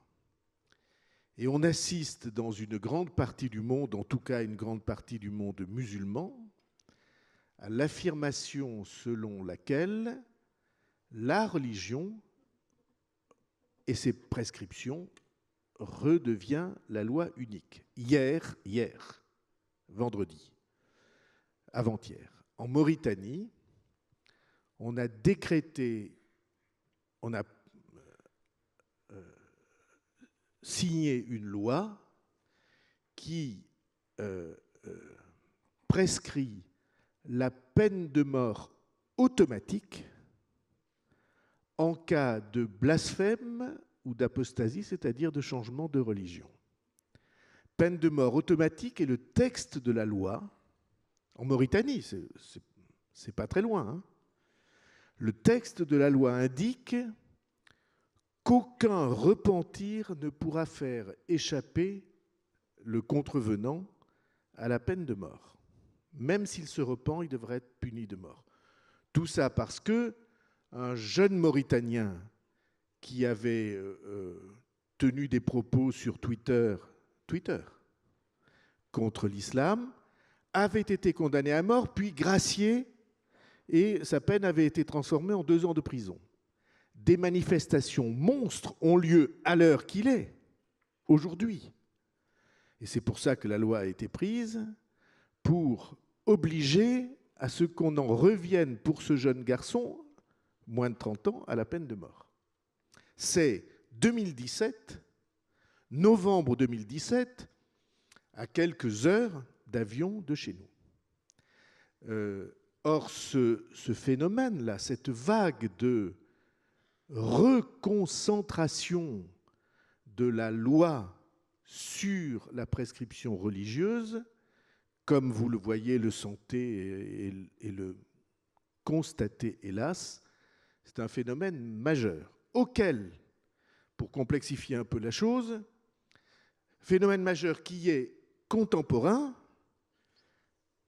et on assiste dans une grande partie du monde, en tout cas une grande partie du monde musulman, à l'affirmation selon laquelle la religion et ses prescriptions redevient la loi unique. Hier, vendredi, avant-hier, en Mauritanie, on a décrété, on a signé une loi qui prescrit la peine de mort automatique en cas de blasphème ou d'apostasie, c'est-à-dire de changement de religion. Peine de mort automatique, et le texte de la loi, en Mauritanie, c'est pas très loin, hein. Le texte de la loi indique qu'aucun repentir ne pourra faire échapper le contrevenant à la peine de mort. Même s'il se repent, il devrait être puni de mort. Tout ça parce que un jeune Mauritanien qui avait tenu des propos sur Twitter contre l'islam avait été condamné à mort, puis gracié, et sa peine avait été transformée en 2 ans de prison. Des manifestations monstres ont lieu à l'heure qu'il est, aujourd'hui. Et c'est pour ça que la loi a été prise, pour obliger à ce qu'on en revienne pour ce jeune garçon, moins de 30 ans, à la peine de mort. C'est 2017, novembre 2017, à quelques heures d'avion de chez nous. Or, ce phénomène-là, cette vague de reconcentration de la loi sur la prescription religieuse, comme vous le voyez, le sentez et le constatez, hélas, c'est un phénomène majeur, auquel, pour complexifier un peu la chose, phénomène majeur qui est contemporain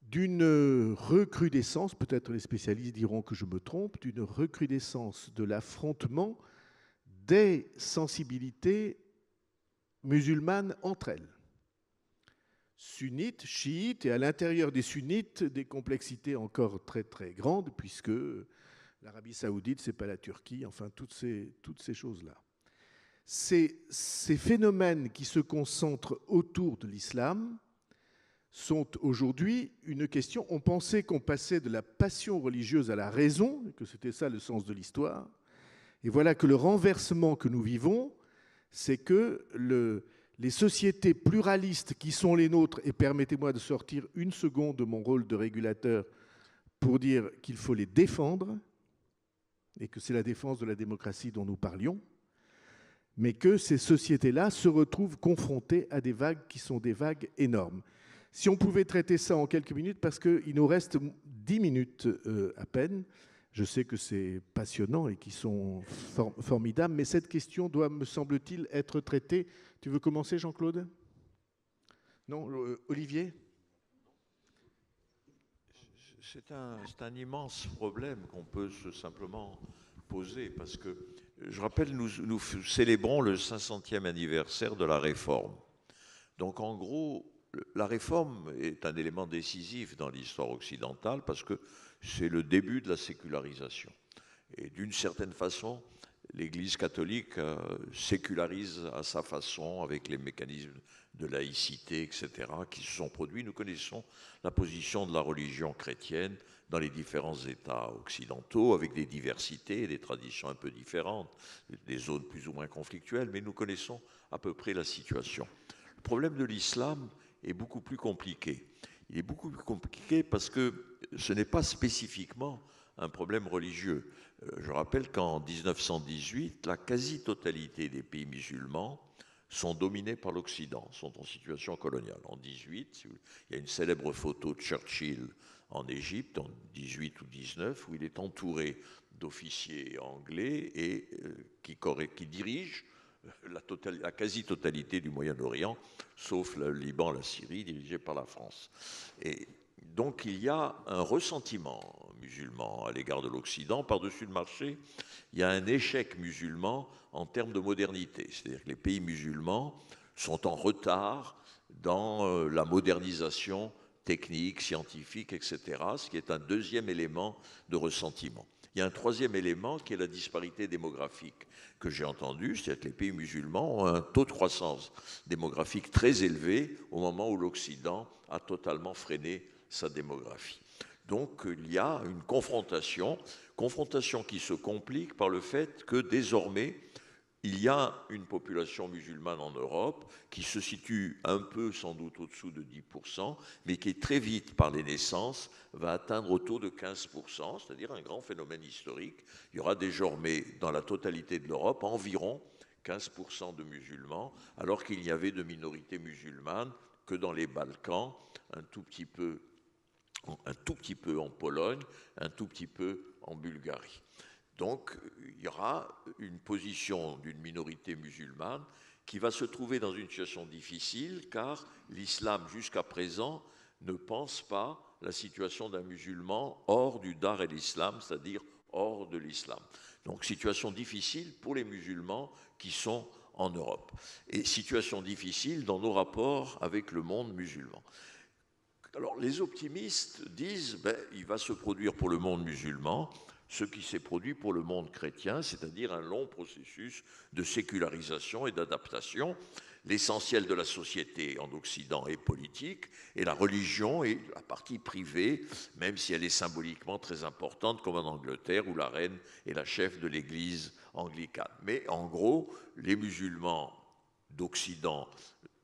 d'une recrudescence, peut-être les spécialistes diront que je me trompe, d'une recrudescence de l'affrontement des sensibilités musulmanes entre elles. Sunnites, chiites, et à l'intérieur des sunnites, des complexités encore très très grandes, puisque l'Arabie saoudite, ce n'est pas la Turquie, enfin toutes ces choses-là. ces phénomènes qui se concentrent autour de l'islam sont aujourd'hui une question. On pensait qu'on passait de la passion religieuse à la raison, et que c'était ça le sens de l'histoire. Et voilà que le renversement que nous vivons, c'est que les sociétés pluralistes qui sont les nôtres, et permettez-moi de sortir une seconde de mon rôle de régulateur pour dire qu'il faut les défendre, et que c'est la défense de la démocratie dont nous parlions, mais que ces sociétés-là se retrouvent confrontées à des vagues qui sont des vagues énormes. Si on pouvait traiter ça en quelques minutes, parce qu'il nous reste 10 minutes à peine. Je sais que c'est passionnant et qu'ils sont formidables, mais cette question doit, me semble-t-il, être traitée. Tu veux commencer, Jean-Claude? Non, Olivier? C'est un immense problème qu'on peut simplement poser, parce que, je rappelle, nous célébrons le 500e anniversaire de la Réforme. Donc, en gros, la Réforme est un élément décisif dans l'histoire occidentale, parce que c'est le début de la sécularisation. Et d'une certaine façon, l'Église catholique sécularise à sa façon, avec les mécanismes de laïcité, etc., qui se sont produits. Nous connaissons la position de la religion chrétienne dans les différents États occidentaux, avec des diversités et des traditions un peu différentes, des zones plus ou moins conflictuelles, mais nous connaissons à peu près la situation. Le problème de l'islam est beaucoup plus compliqué. Il est beaucoup plus compliqué parce que ce n'est pas spécifiquement un problème religieux. Je rappelle qu'en 1918, la quasi-totalité des pays musulmans sont dominés par l'Occident, sont en situation coloniale. En 18, il y a une célèbre photo de Churchill en Égypte, en 18 ou 19, où il est entouré d'officiers anglais et qui dirigent la quasi-totalité du Moyen-Orient, sauf le Liban, la Syrie, dirigée par la France. Et donc il y a un ressentiment musulman à l'égard de l'Occident. Par-dessus le marché, il y a un échec musulman en termes de modernité. C'est-à-dire que les pays musulmans sont en retard dans la modernisation technique, scientifique, etc., ce qui est un deuxième élément de ressentiment. Il y a un troisième élément qui est la disparité démographique que j'ai entendu, c'est-à-dire que les pays musulmans ont un taux de croissance démographique très élevé au moment où l'Occident a totalement freiné sa démographie. Donc il y a une confrontation qui se complique par le fait que désormais, il y a une population musulmane en Europe qui se situe un peu sans doute au-dessous de 10%, mais qui très vite, par les naissances, va atteindre autour de 15%, c'est-à-dire un grand phénomène historique. Il y aura désormais, dans la totalité de l'Europe, environ 15% de musulmans, alors qu'il n'y avait de minorité musulmane que dans les Balkans, un tout petit peu en Pologne, un tout petit peu en Bulgarie. Donc, il y aura une position d'une minorité musulmane qui va se trouver dans une situation difficile, car l'islam, jusqu'à présent, ne pense pas la situation d'un musulman hors du Dar el-Islam, c'est-à-dire hors de l'islam. Donc, situation difficile pour les musulmans qui sont en Europe. Et situation difficile dans nos rapports avec le monde musulman. Alors, les optimistes disent, il va se produire pour le monde musulman ce qui s'est produit pour le monde chrétien, c'est-à-dire un long processus de sécularisation et d'adaptation. L'essentiel de la société en Occident est politique, et la religion est la partie privée, même si elle est symboliquement très importante, comme en Angleterre, où la reine est la chef de l'église anglicane. Mais en gros, les musulmans d'Occident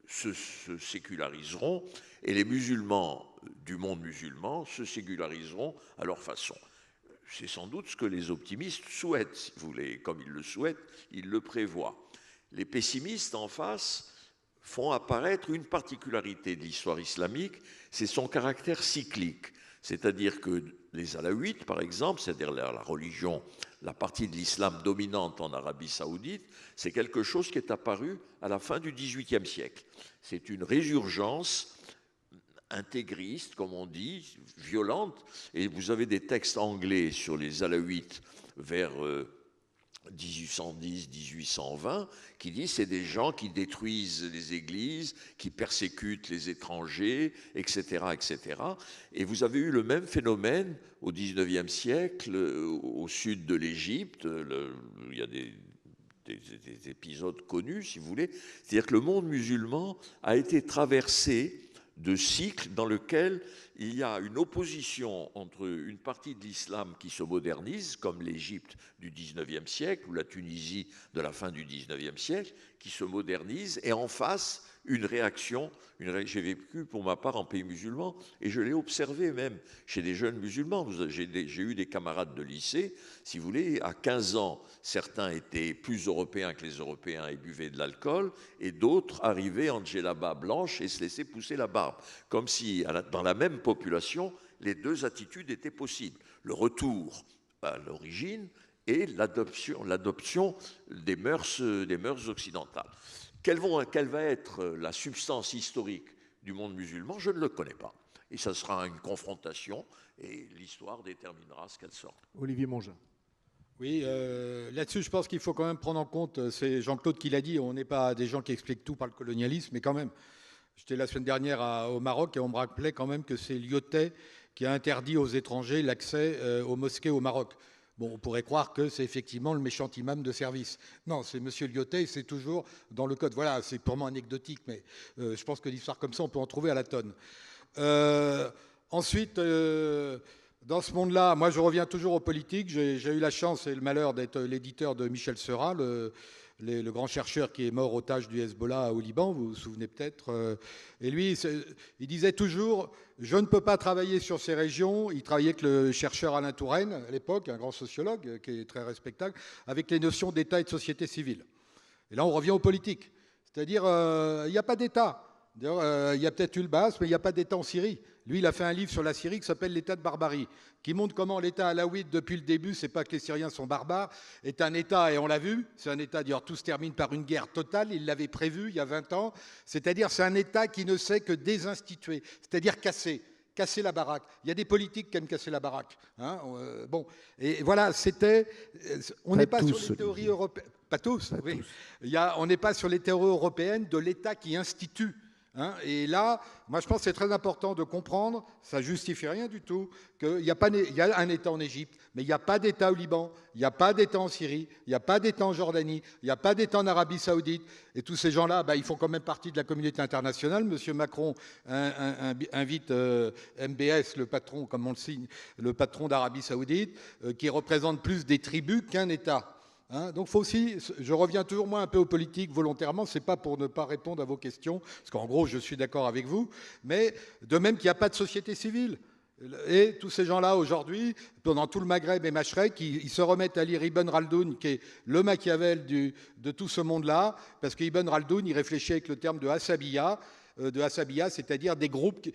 se séculariseront, et les musulmans du monde musulman se séculariseront à leur façon. C'est sans doute ce que les optimistes souhaitent, si vous voulez. Comme ils le souhaitent, ils le prévoient. Les pessimistes en face font apparaître une particularité de l'histoire islamique, c'est son caractère cyclique. C'est-à-dire que les Alaouites, par exemple, c'est-à-dire la religion, la partie de l'islam dominante en Arabie Saoudite, c'est quelque chose qui est apparu à la fin du XVIIIe siècle. C'est une résurgence intégriste, comme on dit, violente, et vous avez des textes anglais sur les Alaouites vers 1810-1820 qui disent c'est des gens qui détruisent les églises, qui persécutent les étrangers, etc., etc. Et vous avez eu le même phénomène au XIXe siècle au sud de l'Égypte. Il y a des des épisodes connus, si vous voulez. C'est-à-dire que le monde musulman a été traversé de cycles dans lesquels il y a une opposition entre une partie de l'islam qui se modernise, comme l'Égypte du XIXe siècle ou la Tunisie de la fin du XIXe siècle, qui se modernise, et en face, une réaction. J'ai vécu pour ma part en pays musulman et je l'ai observé même chez des jeunes musulmans. J'ai eu des camarades de lycée, si vous voulez, à 15 ans, certains étaient plus européens que les Européens et buvaient de l'alcool, et d'autres arrivaient en djellaba blanche et se laissaient pousser la barbe, comme si dans la même population, les deux attitudes étaient possibles. Le retour à l'origine et l'adoption des mœurs occidentales. Quelle va être la substance historique du monde musulman? Je ne le connais pas. Et ça sera une confrontation, et l'histoire déterminera ce qu'elle sera. Olivier Mongin. Oui, là-dessus, je pense qu'il faut quand même prendre en compte, c'est Jean-Claude qui l'a dit, on n'est pas des gens qui expliquent tout par le colonialisme, mais quand même, j'étais la semaine dernière au Maroc et on me rappelait quand même que c'est Lyotet qui a interdit aux étrangers l'accès aux mosquées au Maroc. Bon, on pourrait croire que c'est effectivement le méchant imam de service. Non, c'est M. Lyotet et c'est toujours dans le code. Voilà, c'est purement anecdotique, mais je pense que l'histoire comme ça, on peut en trouver à la tonne. Ensuite, dans ce monde-là, moi je reviens toujours aux politiques. J'ai eu la chance et le malheur d'être l'éditeur de Michel Seurat, le grand chercheur qui est mort otage du Hezbollah au Liban, vous vous souvenez peut-être. Et lui, il disait toujours, je ne peux pas travailler sur ces régions. Il travaillait avec le chercheur Alain Touraine, à l'époque, un grand sociologue qui est très respectable, avec les notions d'État et de société civile. Et là, on revient aux politiques. C'est-à-dire, il n'y a pas d'État. Il y a peut-être eu le Baas, mais il n'y a pas d'État en Syrie. Lui, il a fait un livre sur la Syrie qui s'appelle L'État de barbarie, qui montre comment l'État alaouite, depuis le début, c'est pas que les Syriens sont barbares, est un État, et on l'a vu, c'est un État, d'ailleurs, tout se termine par une guerre totale, il l'avait prévu il y a 20 ans, c'est-à-dire c'est un État qui ne sait que désinstituer, c'est-à-dire casser la baraque. Il y a des politiques qui aiment casser la baraque. Hein, bon, et voilà, on n'est pas sur les théories européennes. Pas tous, oui. On n'est pas sur les théories européennes de l'État qui institue. Hein, et là, moi je pense que c'est très important de comprendre, ça ne justifie rien du tout, qu'il y a un État en Égypte, mais il n'y a pas d'État au Liban, il n'y a pas d'État en Syrie, il n'y a pas d'État en Jordanie, il n'y a pas d'État en Arabie Saoudite. Et tous ces gens-là, ils font quand même partie de la communauté internationale. Monsieur Macron invite MBS, le patron, comme on le signe, le patron d'Arabie Saoudite, qui représente plus des tribus qu'un État. Hein, donc faut aussi, je reviens toujours moi un peu aux politiques volontairement, c'est pas pour ne pas répondre à vos questions, parce qu'en gros je suis d'accord avec vous, mais de même qu'il n'y a pas de société civile. Et tous ces gens-là aujourd'hui, pendant tout le Maghreb et Mashrek, ils se remettent à lire Ibn Khaldoun, qui est le Machiavel de tout ce monde-là, parce qu'Ibn Khaldoun, il réfléchit avec le terme de Assabiya, c'est-à-dire des groupes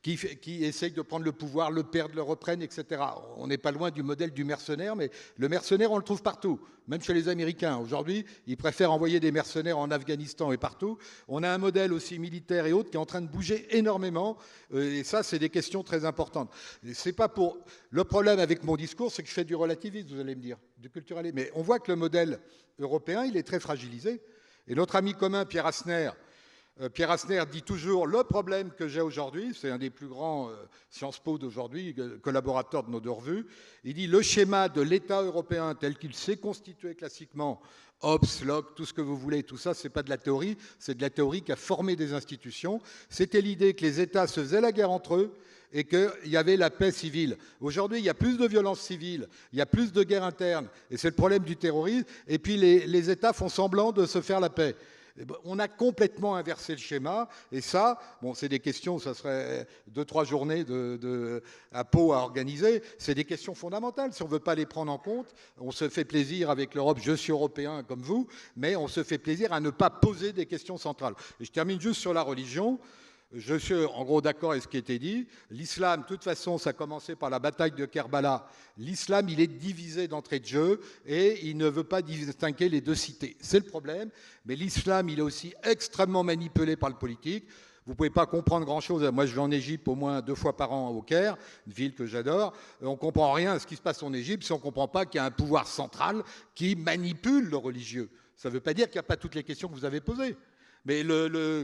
qui essayent de prendre le pouvoir, le perdent, le reprennent, etc. On n'est pas loin du modèle du mercenaire, mais le mercenaire, on le trouve partout, même chez les Américains. Aujourd'hui, ils préfèrent envoyer des mercenaires en Afghanistan et partout. On a un modèle aussi militaire et autres qui est en train de bouger énormément, et ça, c'est des questions très importantes. C'est pas pour... Le problème avec mon discours, c'est que je fais du relativisme, vous allez me dire, du culturalisme. Mais on voit que le modèle européen, il est très fragilisé. Et notre ami commun, Pierre Asner dit toujours, le problème que j'ai aujourd'hui, c'est un des plus grands Sciences Po d'aujourd'hui, collaborateur de nos deux revues, il dit le schéma de l'État européen tel qu'il s'est constitué classiquement, Hobbes, Locke, tout ce que vous voulez, tout ça, c'est pas de la théorie, c'est de la théorie qui a formé des institutions. C'était l'idée que les États se faisaient la guerre entre eux et qu'il y avait la paix civile. Aujourd'hui, il y a plus de violences civiles, il y a plus de guerres internes, et c'est le problème du terrorisme, et puis les États font semblant de se faire la paix. On a complètement inversé le schéma, et ça, bon, c'est des questions, ça serait 2-3 journées à Pau à organiser, c'est des questions fondamentales. Si on ne veut pas les prendre en compte, on se fait plaisir avec l'Europe, je suis européen comme vous, mais on se fait plaisir à ne pas poser des questions centrales. Et je termine juste sur la religion. Je suis en gros d'accord avec ce qui a été dit. L'islam, de toute façon, ça a commencé par la bataille de Kerbala. L'islam, il est divisé d'entrée de jeu et il ne veut pas distinguer les deux cités. C'est le problème. Mais l'islam, il est aussi extrêmement manipulé par le politique. Vous ne pouvez pas comprendre grand-chose. Moi, je vais en Égypte au moins 2 fois par an au Caire, une ville que j'adore. On ne comprend rien à ce qui se passe en Égypte si on ne comprend pas qu'il y a un pouvoir central qui manipule le religieux. Ça ne veut pas dire qu'il n'y a pas toutes les questions que vous avez posées. Mais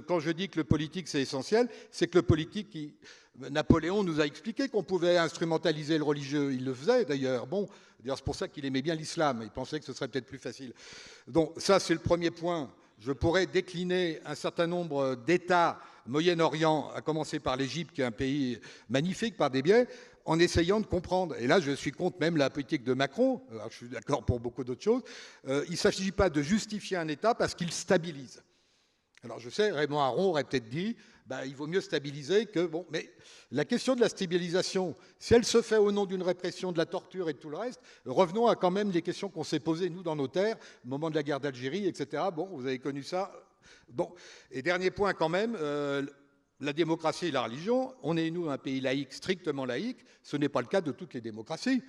quand je dis que le politique c'est essentiel, c'est que le politique, Napoléon nous a expliqué qu'on pouvait instrumentaliser le religieux. Il le faisait d'ailleurs. Bon, d'ailleurs c'est pour ça qu'il aimait bien l'islam. Il pensait que ce serait peut-être plus facile. Donc ça c'est le premier point. Je pourrais décliner un certain nombre d'États Moyen-Orient, à commencer par l'Égypte, qui est un pays magnifique par des biais, en essayant de comprendre. Et là, je suis contre même la politique de Macron. Alors, je suis d'accord pour beaucoup d'autres choses. Il ne s'agit pas de justifier un État parce qu'il stabilise. Alors, je sais, Raymond Aron aurait peut-être dit, il vaut mieux stabiliser que... Bon, mais la question de la stabilisation, si elle se fait au nom d'une répression, de la torture et de tout le reste, revenons à quand même les questions qu'on s'est posées, nous, dans nos terres, au moment de la guerre d'Algérie, etc. Bon, vous avez connu ça. Bon, et dernier point quand même, la démocratie et la religion, on est, nous, un pays laïque, strictement laïque, ce n'est pas le cas de toutes les démocraties.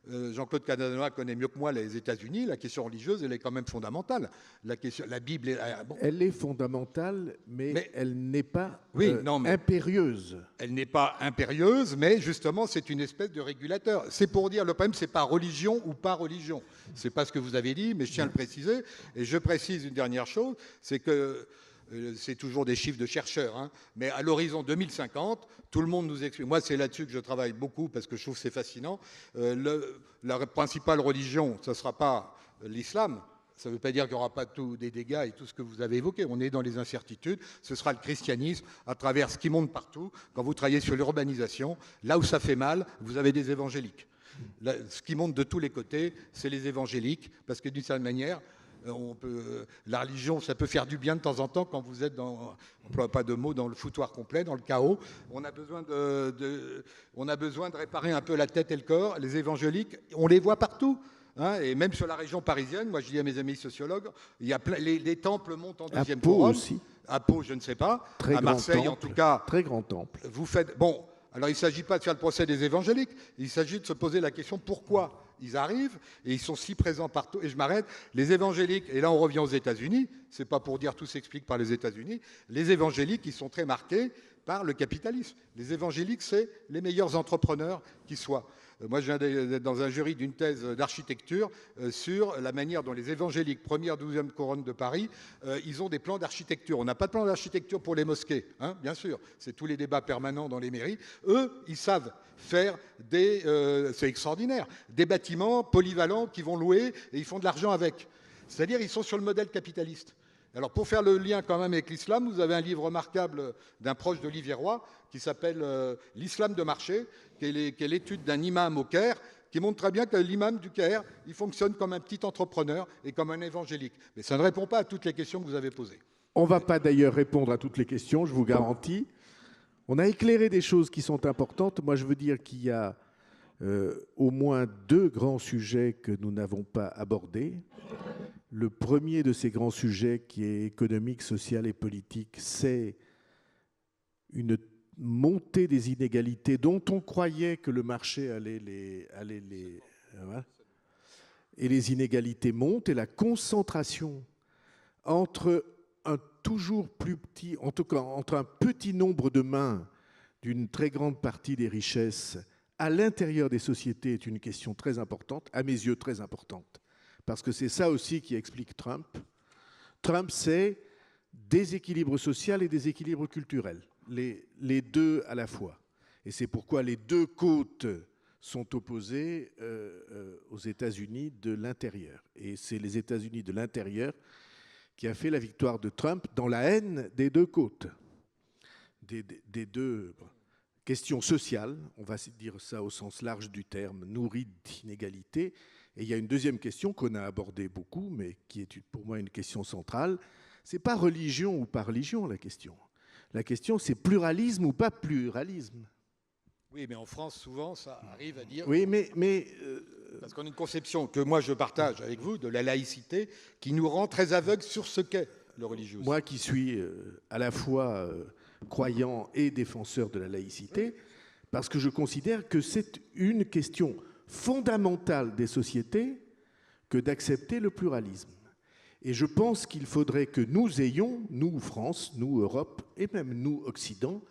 Jean-Claude Casanova connaît mieux que moi les États-Unis, la question religieuse, elle est quand même fondamentale. La Bible est... Bon. Elle est fondamentale, mais elle n'est pas impérieuse. Elle n'est pas impérieuse, mais justement, c'est une espèce de régulateur. C'est pour dire, le problème, c'est pas religion ou pas religion. C'est pas ce que vous avez dit, mais je tiens à le préciser. Et je précise une dernière chose, c'est que c'est toujours des chiffres de chercheurs, hein, mais à l'horizon 2050, tout le monde nous explique. Moi, c'est là-dessus que je travaille beaucoup parce que je trouve que c'est fascinant. La principale religion, ce ne sera pas l'islam. Ça ne veut pas dire qu'il n'y aura pas des dégâts et tout ce que vous avez évoqué. On est dans les incertitudes. Ce sera le christianisme à travers ce qui monte partout. Quand vous travaillez sur l'urbanisation, là où ça fait mal, vous avez des évangéliques. Là, ce qui monte de tous les côtés, c'est les évangéliques, parce que d'une certaine manière, la religion, ça peut faire du bien de temps en temps quand vous êtes on n'emploie pas de mots, dans le foutoir complet, dans le chaos. On a besoin de réparer un peu la tête et le corps. Les évangéliques, on les voit partout. Hein, et même sur la région parisienne, moi je dis à mes amis sociologues, il y a les temples montent en deuxième couronne. Aussi. À Pau, je ne sais pas. Très à Marseille, temple, en tout cas. Très grand temple. Vous faites. Bon, alors il ne s'agit pas de faire le procès des évangéliques, il s'agit de se poser la question pourquoi ils arrivent et ils sont si présents partout. Et je m'arrête. Les évangéliques, et là on revient aux États-Unis, c'est pas pour dire tout s'explique par les États-Unis, les évangéliques, ils sont très marqués par le capitalisme. Les évangéliques, c'est les meilleurs entrepreneurs qui soient. Moi, je viens d'être dans un jury d'une thèse d'architecture sur la manière dont les évangéliques, première, 12e couronne de Paris, ils ont des plans d'architecture. On n'a pas de plan d'architecture pour les mosquées, hein, bien sûr. C'est tous les débats permanents dans les mairies. Eux, ils savent faire c'est extraordinaire, des bâtiments polyvalents qu'ils vont louer et ils font de l'argent avec. C'est-à-dire, ils sont sur le modèle capitaliste. Alors, pour faire le lien quand même avec l'islam, vous avez un livre remarquable d'un proche d'Olivier Roy qui s'appelle « L'islam de marché », qui est l'étude d'un imam au Caire, qui montre très bien que l'imam du Caire, il fonctionne comme un petit entrepreneur et comme un évangélique. Mais ça ne répond pas à toutes les questions que vous avez posées. On ne va pas d'ailleurs répondre à toutes les questions, je vous garantis. On a éclairé des choses qui sont importantes. Moi, je veux dire qu'il y a au moins 2 grands sujets que nous n'avons pas abordés. Le premier de ces grands sujets, qui est économique, social et politique, c'est une montée des inégalités dont on croyait que le marché allait les voilà. Et les inégalités montent et la concentration entre un toujours plus petit, en tout cas entre un petit nombre de mains d'une très grande partie des richesses à l'intérieur des sociétés est une question très importante, à mes yeux très importante. Parce que c'est ça aussi qui explique Trump. Trump, c'est déséquilibre social et déséquilibre culturel, les deux à la fois. Et c'est pourquoi les 2 côtes sont opposées aux États-Unis de l'intérieur. Et c'est les États-Unis de l'intérieur qui a fait la victoire de Trump dans la haine des 2 côtes, des 2 questions sociales, on va dire ça au sens large du terme, nourries d'inégalités. Et il y a une deuxième question qu'on a abordée beaucoup, mais qui est pour moi une question centrale. Ce n'est pas religion ou pas religion la question. La question, c'est pluralisme ou pas pluralisme. Oui, mais en France, souvent, ça arrive à dire... Oui, mais parce qu'on a une conception que moi, je partage avec vous de la laïcité qui nous rend très aveugles sur ce qu'est le religieux. Moi qui suis à la fois croyant et défenseur de la laïcité, parce que je considère que c'est une question fondamentale des sociétés que d'accepter le pluralisme. Et je pense qu'il faudrait que nous ayons, nous France, nous Europe, et même nous Occident,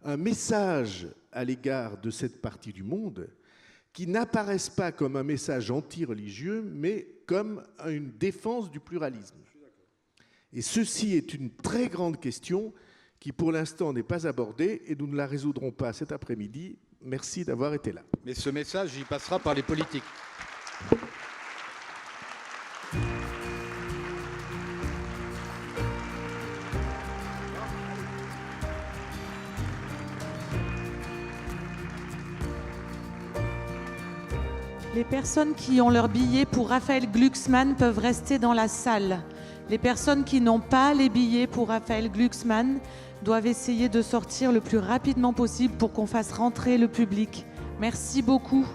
un message à l'égard de cette partie du monde qui n'apparaisse pas comme un message anti-religieux, mais comme une défense du pluralisme. Et ceci est une très grande question qui, pour l'instant, n'est pas abordée et nous ne la résoudrons pas cet après-midi. Merci d'avoir été là. Mais ce message, il passera par les politiques. Les personnes qui ont leur billet pour Raphaël Glucksmann peuvent rester dans la salle. Les personnes qui n'ont pas les billets pour Raphaël Glucksmann doivent essayer de sortir le plus rapidement possible pour qu'on fasse rentrer le public. Merci beaucoup.